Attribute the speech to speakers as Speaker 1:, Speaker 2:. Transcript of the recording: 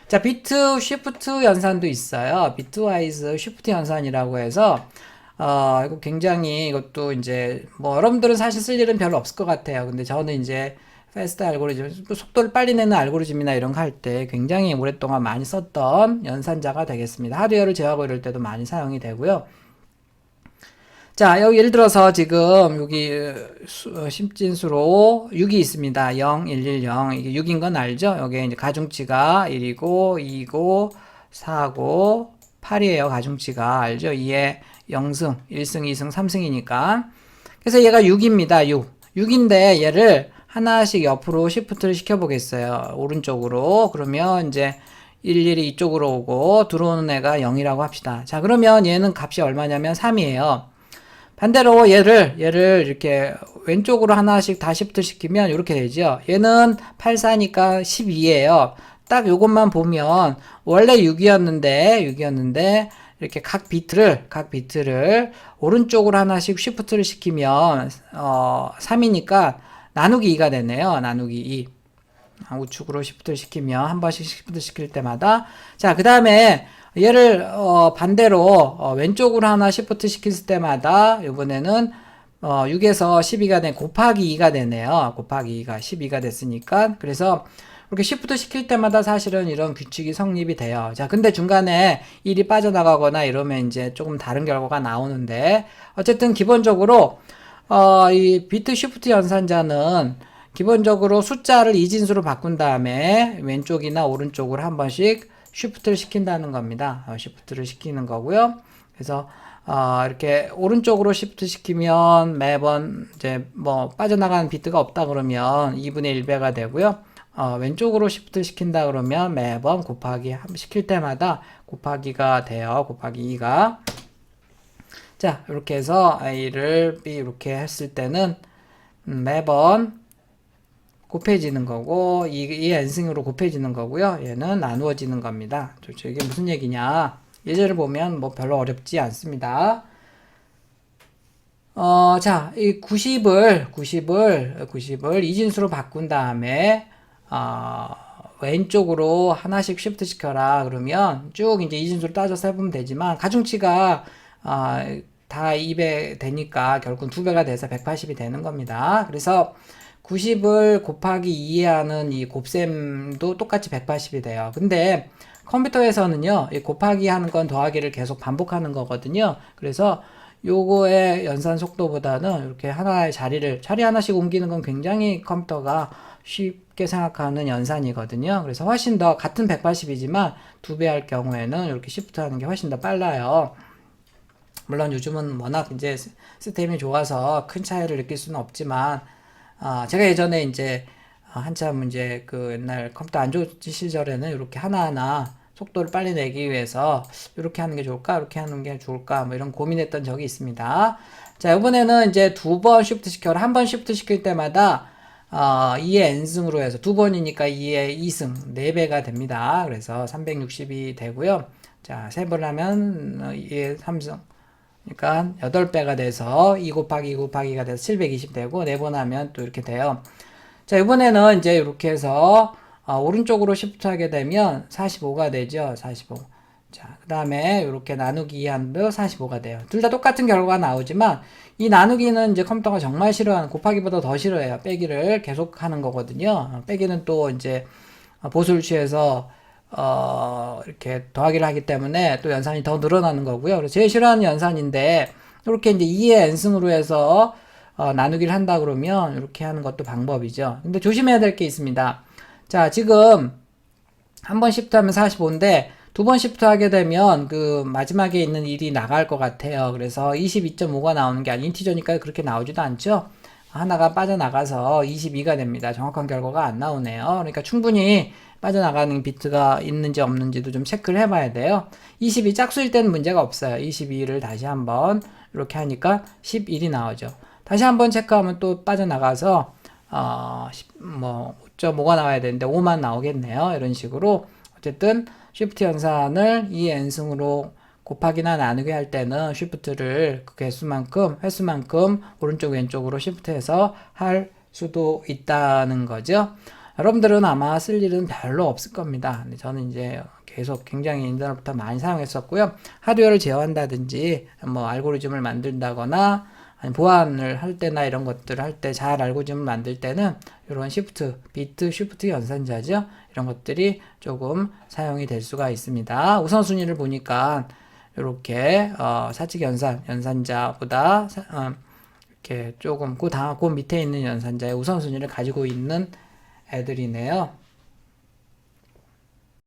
Speaker 1: 자, 비트 쉬프트 연산도 있어요. 비트와이즈 쉬프트 연산이라고 해서 이거 굉장히 이것도 이제 뭐 여러분들은 사실 쓸 일은 별로 없을 것 같아요. 근데 저는 이제 패스트 알고리즘, 속도를 빨리 내는 알고리즘이나 이런 거 할 때 굉장히 오랫동안 많이 썼던 연산자가 되겠습니다. 하드웨어를 제어하고 이럴 때도 많이 사용이 되고요. 자, 여기 예를 들어서 지금 여기 심진수로 6이 있습니다. 0, 1, 1, 0. 이게 6인 건 알죠? 여기 이제 가중치가 1이고, 2고, 4고, 8이에요. 가중치가. 알죠? 2에 0승, 1승, 2승, 3승이니까. 그래서 얘가 6입니다. 6. 6인데 얘를 하나씩 옆으로 시프트를 시켜보겠어요. 오른쪽으로. 그러면 이제 11이 이쪽으로 오고 들어오는 애가 0이라고 합시다. 자, 그러면 얘는 값이 얼마냐면 3이에요. 반대로 얘를 이렇게 왼쪽으로 하나씩 다 시프트 시키면 이렇게 되죠. 얘는 84니까 12예요. 딱 요것만 보면 원래 6이었는데 이렇게 각 비트를 오른쪽으로 하나씩 시프트를 시키면 3이니까 나누기 2가 되네요. 나누기 2. 우측으로 시프트를 시키면 한 번씩 시프트 시킬 때마다. 자, 그 다음에 얘를 반대로 왼쪽으로 하나 시프트 시킬 때마다 이번에는 6에서 12가 된 곱하기 2가 되네요. 곱하기 2가 12가 됐으니까. 그래서 이렇게 시프트 시킬 때마다 사실은 이런 규칙이 성립이 돼요. 자, 근데 중간에 1이 빠져나가거나 이러면 이제 조금 다른 결과가 나오는데 어쨌든 기본적으로 이 비트 시프트 연산자는 기본적으로 숫자를 이진수로 바꾼 다음에 왼쪽이나 오른쪽으로 한 번씩 쉬프트를 시킨다는 겁니다. 쉬프트를 시키는 거고요. 그래서 이렇게 오른쪽으로 쉬프트 시키면 매번 이제 뭐 빠져나가는 비트가 없다 그러면 2분의 1배가 되고요. 왼쪽으로 쉬프트 시킨다 그러면 매번 곱하기 시킬 때마다 곱하기가 돼요. 곱하기 2가. 자, 이렇게 해서 A를 B 이렇게 했을 때는 매번 곱해지는 거고 이 n승으로 곱해지는 거고요. 얘는 나누어지는 겁니다. 이게 무슨 얘기냐? 예제를 보면 뭐 별로 어렵지 않습니다. 자, 이 90을 이진수로 바꾼 다음에 왼쪽으로 하나씩 쉬프트 시켜라 그러면 쭉 이제 이진수로 따져서 해보면 되지만 가중치가 다 2배 되니까 결국은 2배가 돼서 180이 되는 겁니다. 그래서 90을 곱하기 2에 하는 이 곱셈도 똑같이 180이 돼요. 근데 컴퓨터에서는요, 이 곱하기 하는 건 더하기를 계속 반복하는 거거든요. 그래서 요거의 연산 속도보다는 이렇게 하나의 자리 하나씩 옮기는 건 굉장히 컴퓨터가 쉽게 생각하는 연산이거든요. 그래서 훨씬 더 같은 180이지만 2배 할 경우에는 이렇게 시프트 하는 게 훨씬 더 빨라요. 물론 요즘은 워낙 이제 시스템이 좋아서 큰 차이를 느낄 수는 없지만 제가 예전에 이제 한참 이제 그 옛날 컴퓨터 안 좋은 시절에는 이렇게 하나하나 속도를 빨리 내기 위해서 이렇게 하는 게 좋을까, 이렇게 하는 게 좋을까, 뭐 이런 고민했던 적이 있습니다. 자, 이번에는 이제 2번 쉬프트 시켜라. 한 번 쉬프트 시킬 때마다 2의 n승으로 해서 2번이니까 2의 2승, 4배가 됩니다. 그래서 360이 되고요. 자, 3번 하면 2의 3승. 그러니까 8배가 돼서 2 곱하기 2 곱하기가 돼서 720 되고 4번 하면 또 이렇게 돼요. 자, 이번에는 이제 이렇게 해서 오른쪽으로 시프트 하게 되면 45가 되죠. 45. 자, 그 다음에 이렇게 나누기 2한도 45가 돼요. 둘 다 똑같은 결과가 나오지만 이 나누기는 이제 컴퓨터가 정말 싫어하는, 곱하기보다 더 싫어해요. 빼기를 계속 하는 거거든요. 빼기는 또 이제 보수를 취해서 이렇게 더하기를 하기 때문에 또 연산이 더 늘어나는 거고요. 그래서 제일 싫어하는 연산인데, 이렇게 이제 2의 n승으로 해서 나누기를 한다 그러면 이렇게 하는 것도 방법이죠. 근데 조심해야 될 게 있습니다. 자, 지금 한 번 시프트 하면 45인데, 두 번 시프트 하게 되면 그 마지막에 있는 1이 나갈 것 같아요. 그래서 22.5가 나오는 게 아니, 인티저니까 그렇게 나오지도 않죠. 하나가 빠져나가서 22가 됩니다. 정확한 결과가 안 나오네요. 그러니까 충분히 빠져나가는 비트가 있는지 없는지도 좀 체크를 해봐야 돼요. 22 짝수일 때는 문제가 없어요. 22를 다시 한번 이렇게 하니까 11이 나오죠. 다시 한번 체크하면 또 빠져나가서 뭐 5.5가 나와야 되는데 5만 나오겠네요. 이런 식으로 어쨌든 쉬프트 연산을 이 n승으로 곱하기나 나누기 할 때는 쉬프트를 그 횟수만큼 오른쪽 왼쪽으로 쉬프트해서 할 수도 있다는 거죠. 여러분들은 아마 쓸 일은 별로 없을 겁니다. 근데 저는 이제 계속 굉장히 인터넷부터 많이 사용했었고요. 하드웨어를 제어한다든지 뭐 알고리즘을 만든다거나 아니 보안을 할 때나 이런 것들을 할 때 잘 알고리즘을 만들 때는 이런 비트 쉬프트 연산자죠. 이런 것들이 조금 사용이 될 수가 있습니다. 우선순위를 보니까 이렇게 사칙 연산자보다 이렇게 조금 그 밑에 있는 연산자의 우선순위를 가지고 있는 애들이네요.